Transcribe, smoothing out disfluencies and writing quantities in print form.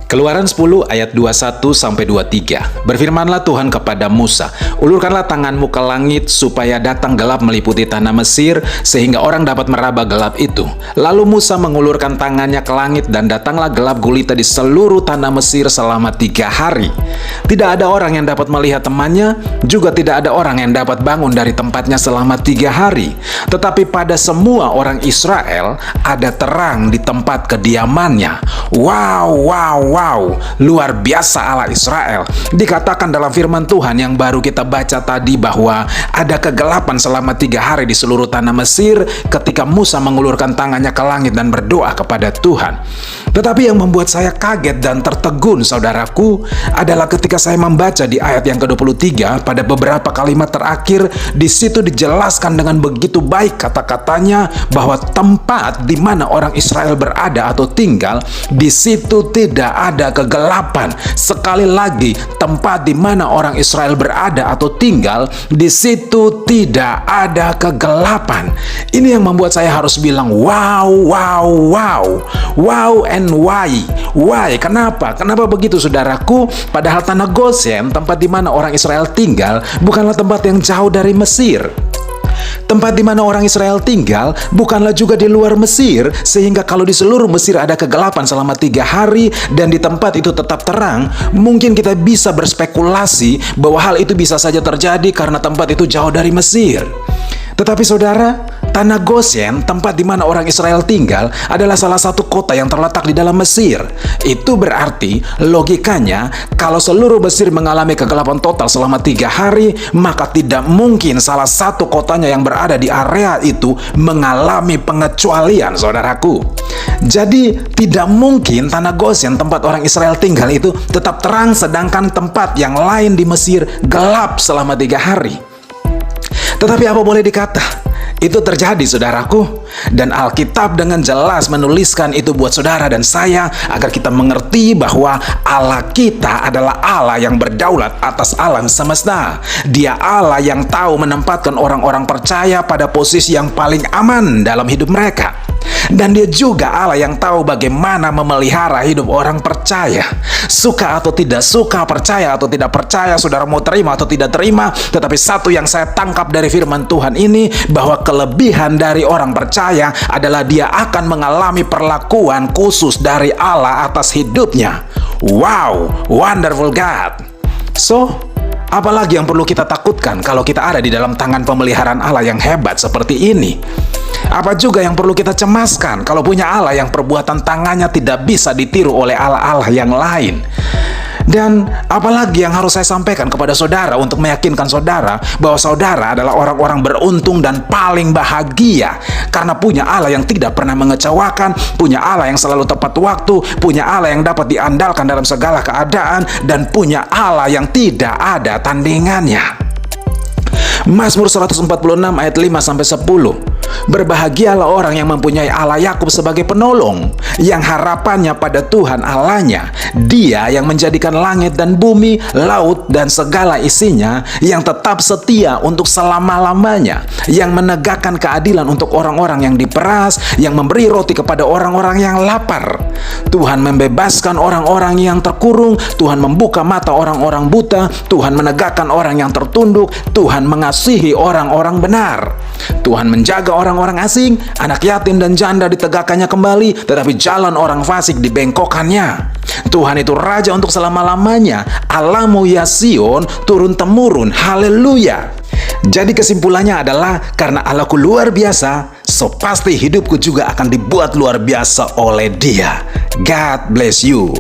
Keluaran 10 ayat 21-23. Berfirmanlah Tuhan kepada Musa, ulurkanlah tanganmu ke langit supaya datang gelap meliputi tanah Mesir sehingga orang dapat meraba gelap itu. Lalu Musa mengulurkan tangannya ke langit dan datanglah gelap gulita di seluruh tanah Mesir selama 3 hari. Tidak ada orang yang dapat melihat temannya, juga tidak ada orang yang dapat bangun dari tempatnya selama 3 hari. Tetapi pada semua orang Israel ada terang di tempat kediamannya. Wow, luar biasa Allah Israel. Dikatakan dalam firman Tuhan yang baru kita baca tadi bahwa ada kegelapan selama 3 hari di seluruh tanah Mesir ketika Musa mengulurkan tangannya ke langit dan berdoa kepada Tuhan. Tetapi yang membuat saya kaget dan tertegun, saudaraku, adalah ketika saya membaca di ayat yang ke-23 pada beberapa kalimat terakhir. Di situ dijelaskan dengan begitu baik kata-katanya bahwa tempat di mana orang Israel berada atau tinggal, di situ tidak ada kegelapan. Sekali lagi, tempat di mana orang Israel berada atau tinggal, di situ tidak ada kegelapan. Ini yang membuat saya harus bilang wow and why? Kenapa begitu, saudaraku? Padahal tanah Goshen, tempat di mana orang Israel tinggal, bukanlah tempat yang jauh dari Mesir. Tempat di mana orang Israel tinggal bukanlah juga di luar Mesir, sehingga kalau di seluruh Mesir ada kegelapan selama 3 hari dan di tempat itu tetap terang, mungkin kita bisa berspekulasi bahwa hal itu bisa saja terjadi karena tempat itu jauh dari Mesir. Tetapi saudara, tanah Goshen, tempat di mana orang Israel tinggal, adalah salah satu kota yang terletak di dalam Mesir. Itu berarti, logikanya, kalau seluruh Mesir mengalami kegelapan total selama 3 hari, maka tidak mungkin salah satu kotanya yang berada di area itu mengalami pengecualian, saudaraku. Jadi, tidak mungkin tanah Goshen, tempat orang Israel tinggal itu tetap terang, sedangkan tempat yang lain di Mesir gelap selama 3 hari. Tetapi apa boleh dikata, itu terjadi, saudaraku. Dan Alkitab dengan jelas menuliskan itu buat saudara dan saya agar kita mengerti bahwa Allah kita adalah Allah yang berdaulat atas alam semesta. Dia Allah yang tahu menempatkan orang-orang percaya pada posisi yang paling aman dalam hidup mereka. Dan dia juga Allah yang tahu bagaimana memelihara hidup orang percaya. Suka atau tidak suka, percaya atau tidak percaya, saudara mau terima atau tidak terima, tetapi satu yang saya tangkap dari firman Tuhan ini, bahwa kelebihan dari orang percaya adalah dia akan mengalami perlakuan khusus dari Allah atas hidupnya. Wow, wonderful God. So, apalagi yang perlu kita takutkan kalau kita ada di dalam tangan pemeliharaan Allah yang hebat seperti ini? Apa juga yang perlu kita cemaskan kalau punya Allah yang perbuatan tangannya tidak bisa ditiru oleh Allah-Allah yang lain? Dan apalagi yang harus saya sampaikan kepada saudara untuk meyakinkan saudara bahwa saudara adalah orang-orang beruntung dan paling bahagia karena punya Allah yang tidak pernah mengecewakan, punya Allah yang selalu tepat waktu, punya Allah yang dapat diandalkan dalam segala keadaan, dan punya Allah yang tidak ada tandingannya. Mazmur 146 ayat 5-10. Berbahagialah orang yang mempunyai Allah Yakub sebagai penolong, yang harapannya pada Tuhan Allahnya. Dia yang menjadikan langit dan bumi, laut dan segala isinya, yang tetap setia untuk selama-lamanya, yang menegakkan keadilan untuk orang-orang yang diperas, yang memberi roti kepada orang-orang yang lapar. Tuhan membebaskan orang-orang yang terkurung, Tuhan membuka mata orang-orang buta, Tuhan menegakkan orang yang tertunduk, Tuhan mengasihi orang-orang benar. Tuhan menjaga orang-orang asing, anak yatim dan janda ditegakkannya kembali, tetapi jalan orang fasik dibengkokkannya. Tuhan itu Raja untuk selama-lamanya. Allahmu ya Sion, turun-temurun, haleluya. Jadi kesimpulannya adalah, karena Allahku luar biasa, so pasti hidupku juga akan dibuat luar biasa oleh Dia. God bless you.